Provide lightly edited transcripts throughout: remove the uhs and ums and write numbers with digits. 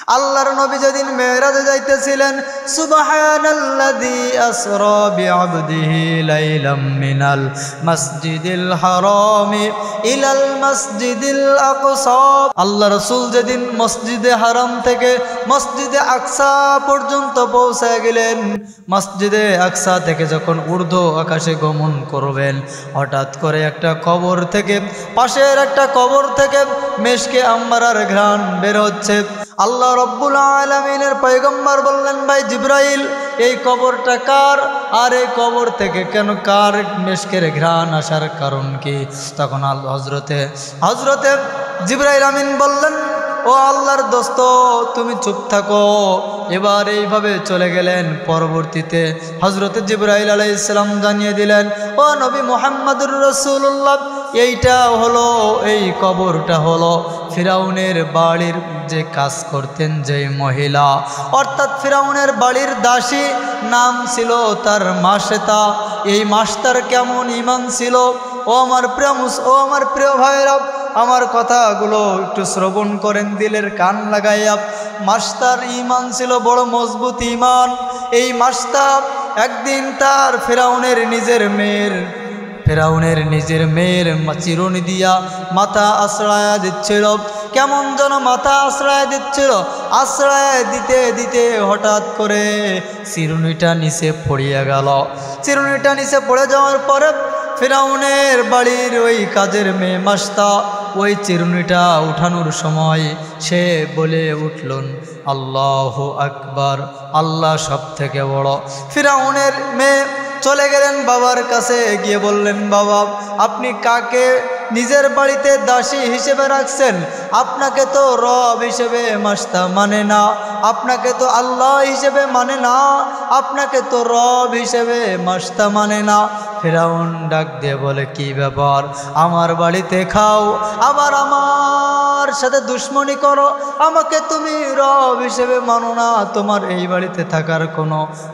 আল্লাহর নবী যেদিন মেরাজে যাইতেছিলেন, সুবহানাল্লাযী আসরা বিআবদিহি লাইলাম মিনাল মসজিদিল হারামি ইলাল মসজিদিল আকসা। আল্লাহ রাসূল যেদিন মসজিদে হারাম থেকে মসজিদে আকসা পর্যন্ত পৌঁছে গেলেন, মসজিদে আকসা থেকে যখন ঊর্ধ্ব আকাশে গমন করবেন, হঠাৎ করে একটা কবর থেকে, পাশের একটা কবর থেকে মেশকে আম্বারার ঘ্রাণ বের হচ্ছে। আল্লাহ রব্বুল আলামিনের পয়গম্বর বললেন, ভাই জিবরাইল, এই কবরটা কার? আর এই কবর থেকে কেন কার মেশকের ঘ্রাণ আসার কারণ কি? তখন হজরতে জিবরাইল আমিন বললেন, ও আল্লাহর দোস্ত, তুমি চুপ থাকো। এবার এইভাবে চলে গেলেন। পরবর্তীতে হজরতে জিবরাইল আলাইহিস সালাম জানিয়ে দিলেন, ও নবী মুহাম্মদুর রাসূলুল্লাহ, এইটা হলো, এই কবরটা হলো ফিরাউনের বাড়ির যে কাজ করতেন যেই মহিলা, অর্থাৎ ফিরাউনের বাড়ির দাসী, নাম ছিল তার মাসেতা। এই মাসটার কেমন ঈমান ছিল! ও আমার প্রিয় ভাইরা, আমার কথাগুলো একটু শ্রবণ করেন দিলের কান লাগাইয়া। মাস্টার ঈমান ছিল বড় মজবুত ঈমান। এই মাস্টার একদিন তার ফিরাউনের নিজের মেয়ের চিরুনি দিয়া মাথা আশ্রয় দিচ্ছিল। কেমন যেন মাথা আশ্রয় দিচ্ছিল। আশ্রয় দিতে দিতে হঠাৎ করে চিরুনিটা নিচে পড়িয়া গেল। চিরুনিটা নিচে পড়ে যাওয়ার পরে ফিরাউনের বাড়ির ওই কাজের মেয়ে মাস্তা ওই চিরুনিটা উঠানোর সময় সে বলে উঠলেন, আল্লাহু আকবার, আল্লাহ সব থেকে বড়। ফিরাউনের মেয়ে চলে গেলেন বাবার কাছে, গিয়ে বললেন, বাবা, আপনি কাকে নিজের বাড়িতে দাসী হিসেবে রাখছেন? আপনাকে তো রব হিসেবে মাস্তা মানে না, আপনাকে তো আল্লাহ হিসেবে মানে না, আপনাকে তো রব হিসেবে মাস্তা মানে না। ফিরাউন ডাক দিয়ে বলে, কি ব্যাপার? আমার বাড়িতে খাও, আবার আমার সাথে দুশ্মনী করো, আমাকে তুমি রব হিসেবে মানো না। তোমার এই বাড়িতে থাকার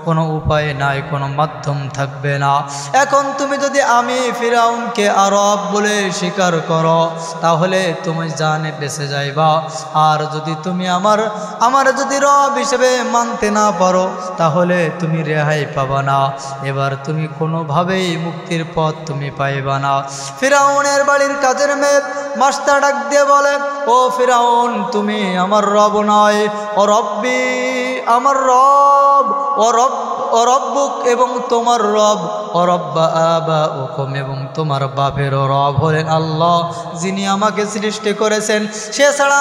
কোনো উপায় নাই, কোনো মাধ্যম থাকবে না। এখন তুমি যদি আমি ফিরাউনকে রব বলে স্বীকার করো, তাহলে তুমি জানে বেঁচে যাইবা। আর যদি তুমি আমার যদি রব হিসেবে মানতে না পারো, তাহলে তুমি রেহাই পাবা না। এবার তুমি কোনোভাবেই মুক্তির পথ তুমি পাইবা না। ফিরাউনের বাড়ির কাজের মেয়ে মাস্টার ডাক দিয়ে বলে, ও ফিরাউন, তুমি আমার রব নয়। ও রব্বি, আমার রব, ও রব্বুক, এবং তোমার রব, ও রব্বা আবাউকুম, এবং তোমার বাপেরও রব হলেন আল্লাহ, যিনি আমাকে সৃষ্টি করেছেন। সে ছাড়া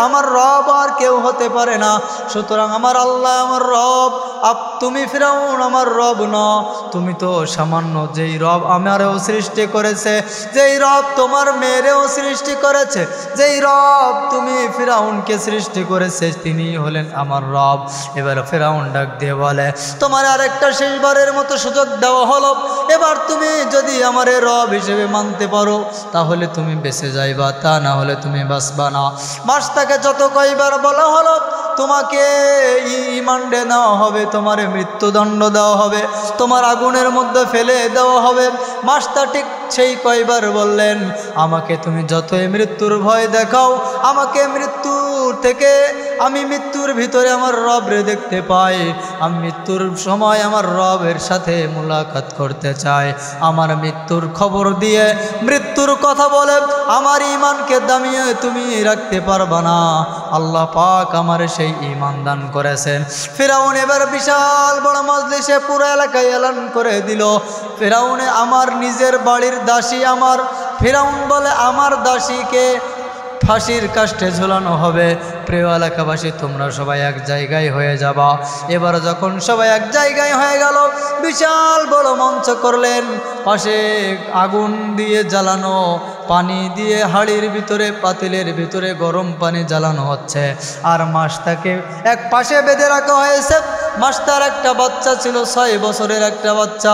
আমার রব আর কেউ হতে পারে না। সুতরাং আমার আল্লাহ আমার রব। তুমি ফিরাউন আমার রব ন। তুমি তো সামান্য যেই রব আমারও সৃষ্টি করেছে, যেই রব তোমার মেয়েরেও সৃষ্টি করেছে, যেই রব তুমি ফিরাউনকে সৃষ্টি করেছে, তিনি হলেন আমার রব। এবার ফিরাউন ডাক দিয়ে বলে, তোমার আরেকটা শেষবারের মতো সুযোগ দেওয়া হলো। এবার তুমি যদি আমার রব হিসেবে মানতে পারো, তাহলে তুমি বেঁচে যাইবা, তা না হলে তুমি বাঁচবা না। মাসটাকে যত কয়বার বলা হলো, তোমাকে রিমান্ডে নেওয়া হবে, তোমার মৃত্যুদণ্ড দেওয়া হবে, তোমার আগুনের মধ্যে ফেলে দেওয়া হবে। মাস্টার ঠিক সেই কয়বার বললেন, আমাকে তুমি যতই মৃত্যুর ভয় দেখাও, আমাকে আমি মৃত্যুর ভিতরে আমার রবরে দেখতে পাই। আমি মৃত্যুর সময় আমার রবের সাথে মুলাকাত করতে চাই। আমার মৃত্যুর খবর দিয়ে মৃত্যুর কথা বলে আমার ঈমানকে দামিয়ে তুমি রাখতে পারবা না। আল্লাহ পাক আমার সেই ঈমান দান করেছেন। ফিরাউন এবার বিশাল বড় মজলিসে পুরো এলাকায় এলান করে দিল, ফিরাউনে আমার নিজের বাড়ির দাসী আমার। ফিরাউন বলে, আমার দাসীকে ফাঁসির কাষ্ঠে ঝুলানো হবে। প্রিয় এলাকাবাসী, তোমরা সবাই এক জায়গায় হয়ে যাবা। এবার যখন সবাই এক জায়গায় হয়ে গেল, বিশাল বড় মঞ্চ করলেন। পাশে আগুন দিয়ে জ্বালানো, পানি দিয়ে হাড়ির ভিতরে, পাতিলের ভিতরে গরম পানি জ্বালানো হচ্ছে। আর মাছটাকে এক পাশে বেঁধে রাখা হয়েছে। মাছটার একটা বাচ্চা ছিল, 6 বছরের একটা বাচ্চা,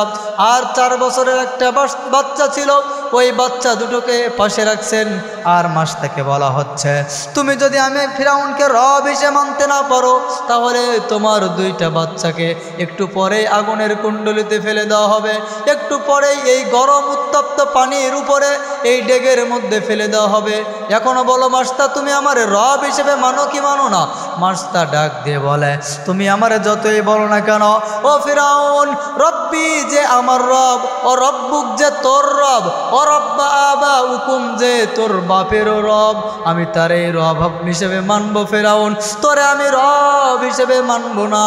আর 4 বছরের একটা বাচ্চা ছিল। ওই বাচ্চা দুটোকে পাশে রাখছেন। আর মাছটাকে বলা হচ্ছে, তুমি যদি আমি ফিরাউনকে রব হিসেবে মানতে না পারো, তাহলে তোমার 2টা বাচ্চাকে একটু পরেই আগুনের কুণ্ডলিতে ফেলে দেওয়া হবে, একটু পরেই এই গরম উত্তপ্ত পানির উপরে এই ডেগের মধ্যে ফেলে দেওয়া হবে। এখনো বলো মাস্টার, তুমি আমার রব হিসেবে মানো কি মানো না? মাস্তা ডাক দিয়ে বলে, তুমি আমারে যতই বলো না কেন ও ফিরাউন, রব্বি যে আমার রব, ও রব্বুক যে তোর রব, ও রব্বা আবা উকুম যে তোর বাপেরও রব, আমি তারই রব হিসেবে মানব ফিরাউন, তোরে আমি রব হিসেবে মানব না।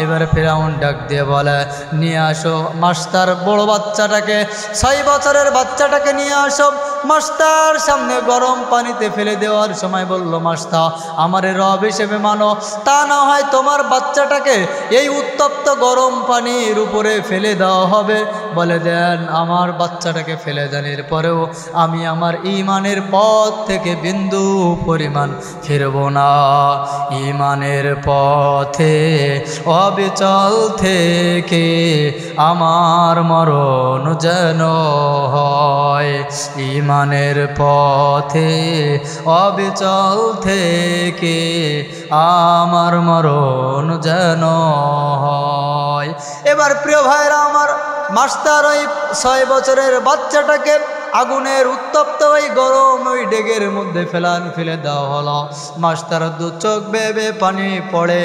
এবারে ফিরাউন ডাক দিয়ে বলে, নিয়ে আসো মাস্টার বড় বাচ্চাটাকে, 6 বছরের বাচ্চাটাকে নিয়ে আসো। মাস্টার সামনে গরম পানিতে ফেলে দেওয়ার সময় বলল, মাস্টার আমারে রব হিসেবে মানো, তা না হয় তোমার বাচ্চাটাকে এই উত্তপ্ত গরম পানির উপরে ফেলে দেওয়া হবে। বলে, দেন আমার বাচ্চাটাকে ফেলে দেন, এরপরেও আমি আমার ঈমানের পথ থেকে বিন্দু পরিমাণ ফিরব না। ঈমানের পথে অবিচল থেকে আমার মরণ যেন হয়, ঈমানের পথে অবিচল থেকে আমার মরণ যেন হয়। এবার প্রিয় ভাইরা আমার, মাস্টার ওই 6 বছরের বাচ্চাটাকে আগুনের উত্তপ্ত ওই গরম ওই ডেগের মধ্যে ফেলে দেওয়া হলো। মাস্টার দু চোখ বেয়ে পানি পড়ে,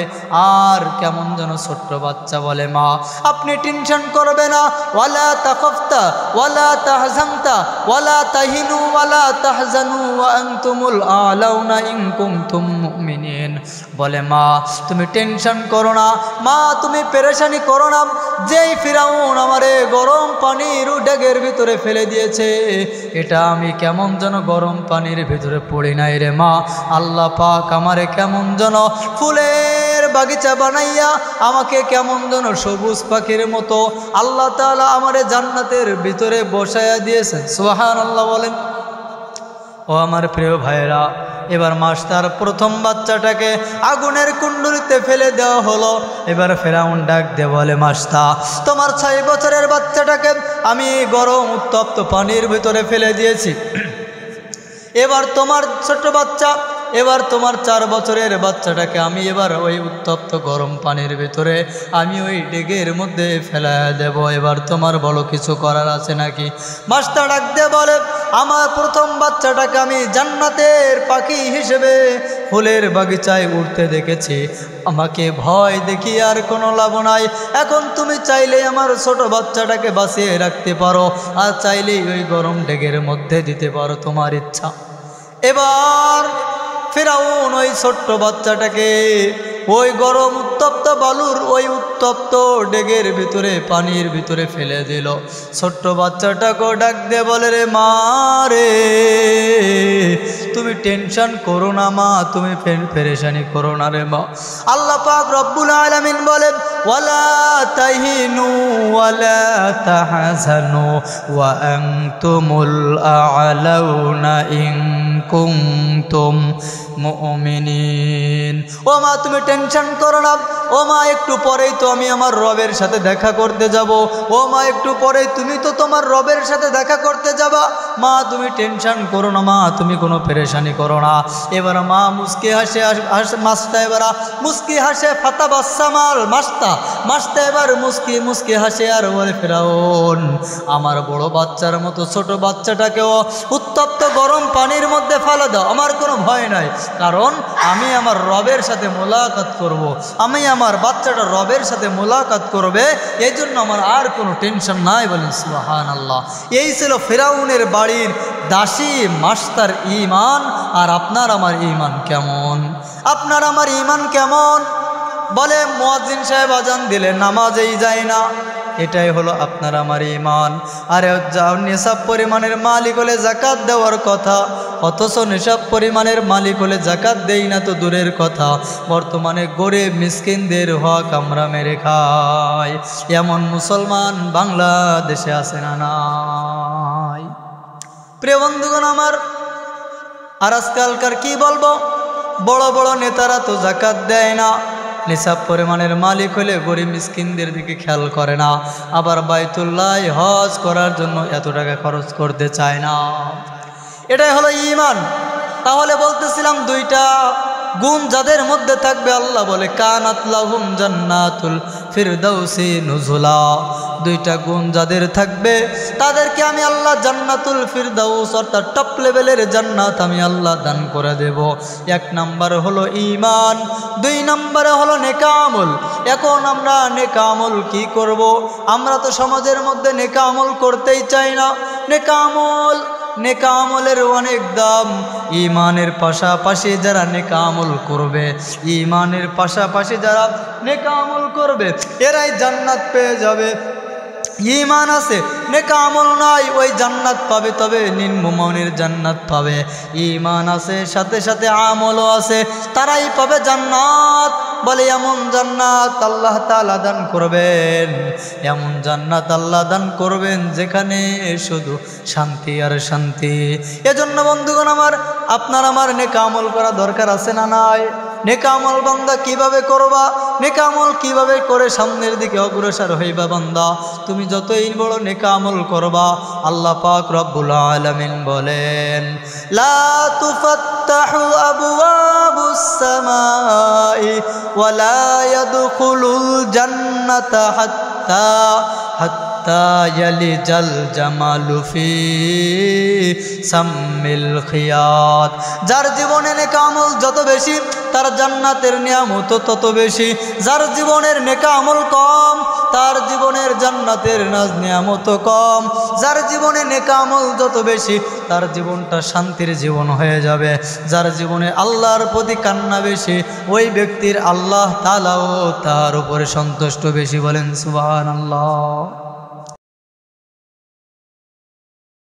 আর কেমন যেন ছোট্ট বাচ্চা বলে, মা আপনি টেনশন করবে না, ওয়ালা তাখাফতা ওয়ালা তাহজানতা ওয়ালা তাহিনু ওয়ালা তাহজানু ওয়া আনতুমুল আলাউনা ইন কুনতুম মুমিনিন। বলে, মা তুমি টেনশন করো না, মা তুমি পেরেশানি করো না, যেই ফিরাউন আমারে গরম পানির ডেগের ভিতরে ফেলে দিয়েছে, এটা আমি কেমন যেন গরম পানির ভিতরে পড়ি নাই রে মা। আল্লাহ পাক আমারে কেমন যেন ফুলের বাগিচা বানাইয়া আমাকে কেমন যেন সবুজ পাখির মতো আল্লাহ তাআলা আমারে জান্নাতের ভিতরে বসাইয়া দিয়েছেন। সুবহানাল্লাহ বলেন। ও আমার প্রিয় ভাইরা, এবার মাস্টার প্রথম বাচ্চাটাকে আগুনের কুণ্ডলিতে ফেলে দেওয়া হলো। এবার ফেরাউন ডাক দিয়ে বলে, মাস্টার তোমার 6 বছরের বাচ্চাটাকে আমি গরম উত্তপ্ত পানির ভিতরে ফেলে দিয়েছি, এবার তোমার ছোট বাচ্চা, এবার তোমার 4 বছরের বাচ্চাটাকে আমি এবার ওই উত্তপ্ত গরম পানির ভিতরে আমি ওই ডেগের মধ্যে ফেলা দেব, এবার তোমার বলো কিছু করার আছে নাকি? মাস্টার ডাক দিয়ে বলে, আমার প্রথম বাচ্চাটাকে আমি জান্নাতের পাখি হিসেবে ফুলের বাগিচায় উঠতে দেখেছি, আমাকে ভয় দেখি আর কোনো লাভ নাই। এখন তুমি চাইলেই আমার ছোট বাচ্চাটাকে বাঁচিয়ে রাখতে পারো, আর চাইলেই ওই গরম ডেগের মধ্যে দিতে পারো, তোমার ইচ্ছা। এবার ফিরাউন ওই ছোট্ট বাচ্চাটাকে ওই গরম উত্তপ্ত বালুর ওই উত্তপ্ত ডেগের ভিতরে পানির ভিতরে ফেলে দিল। ছোট্ট বাচ্চাটাকে ডাক দিয়ে বলে, রে মা রে তুমি টেনশন করো না মা, তুমি পেরেশানি করো না রে মা। আল্লাহ পাক রব্বুল আলামিন বলেন, ওয়ালা তাহিনু ওয়ালা তাহজানু ওয়া আনতুমুল আ'লাউনা ইন কুনতুম মুমিনিন। ও মা তুমি টেনশন করো না, ও মা একটু পরেই তো আমি আমার রবের সাথে দেখা করতে যাব, ও মা একটু পরেই তুমি তো তোমার রবের সাথে দেখা করতে যাবা, মা তুমি টেনশন করো না, মা তুমি কোনো পেরেশানি করো না। এবার মা মুস্কি হাসে, মাস্তা এবার মুস্কি হাসে, ফাতা বাসামাল মাস্তা এবার মুস্কি হাসে আর বলে, ফিরাউন আমার বড় বাচ্চার মতো ছোট বাচ্চাটাকেও উত্তপ্ত গরম পানির মধ্যে ফেলে দাও, আমার কোনো ভয় নাই, কারণ আমি আমার রবের সাথে মোলাকাত করব, আমি আমার বাচ্চাটা রবের সাথে মোলাকাত করবে, এই জন্য আমার আর কোনো টেনশন নাই। বলেন সুবহানাল্লাহ। এই ছিল ফিরাউনের বাড়ির দাসী মাস্টার ঈমান। আর আপনার আমার ঈমান কেমন? আপনার আমার ঈমান কেমন? বলে মুয়াজ্জিন সাহেব আজান দিলে নামাজেই যায় না, এটাই হলো আপনার আমার ঈমান। আরে নিসাব পরিমাণের মালিক হলে যাকাত দেওয়ার কথা, অথচ নিসাব পরিমাণের মালিক হলে যাকাত দেই না তো দূরের কথা, বর্তমানে গরিব মিসকিনদের হক আমরা মেরে খাই। এমন মুসলমান বাংলাদেশে আছে না নাই? প্রিয় বন্ধুগণ আমার, আর আজকালকার কি বলবো, বড় বড় নেতারা তো যাকাত দেয় না, নিসাব পরিমাণের মালিক হলে গরিব মিসকিনদের দিকে খেয়াল করে না, আবার বাইতুল্লাহ হজ করার জন্য এত টাকা খরচ করতে চায় না। এটাই হলো ঈমান। তাহলে বলতেছিলাম 2টা গুণ যাদের মধ্যে থাকবে, আল্লাহ বলে কানাত লাহুম জান্নাতুল ফিরদাউসি নুজুলা। দুইটা গুণ যাদের থাকবে তাদেরকে আমি আল্লাহ জান্নাতুল ফিরদাউস অর্থাৎ টপ লেভেলের জান্নাত আমি আল্লাহ দান করে দেব। এক নাম্বার হলো ঈমান, দুই নম্বরে হলো নেক আমল। এখন আমরা নেক আমল কি করব? আমরা তো সমাজের মধ্যে নেক আমল করতেই চাই না। নেক আমলের অনেক দাম। ঈমানের পাশাপাশি যারা নেক আমল করবে, ঈমানের পাশাপাশি যারা নেক আমল করবে এরাই জান্নাত পেয়ে যাবে। ঈমান আছে নেক আমল নাই, ওই জান্নাত পাবে, তবে নিম্নমানের জান্নাত পাবে। ঈমান আছে সাথে সাথে আমলও আছে, তারাই পাবে জান্নাত। বলে এমন জান্নাত আল্লাহ তাআলা দান করবেন, এমন জান্নাত আল্লাহ দান করবেন যেখানে শুধু শান্তি আর শান্তি। এজন্য বন্ধুগণ আমার, আপনার আমার নেক আমল করা দরকার আছে না নাই? নেক আমল বান্দা কিভাবে করবা? নেক আমল কিভাবে করে সামনের দিকে অগ্রসর হইবা বান্দা? তুমি যতই বড় নেক আমল করবা, আল্লাহ পাক রব্বুল আলামিন বলেন লা তুফাত্তাহু আবওয়াবুস সামাই ওয়া লা ইয়াদখুলুল জান্নাতা হাত্তা ইয়ালিজাল জামালু ফি সাম্মিল খিয়াত। যার জীবনে নেক আমল যত বেশি তার জান্নাতের নিয়ামত তত বেশি। যার জীবনের নেক আমল কম তার জীবনের জান্নাতের নিয়ামত কম। যার জীবনে নেক আমল যত বেশি তার জীবনটা শান্তির জীবন হয়ে যাবে। যার জীবনে আল্লাহর প্রতি কান্না বেশি ওই ব্যক্তির আল্লাহ তাআলাও তার উপরে সন্তুষ্ট বেশি। বলেন সুবহানাল্লাহ।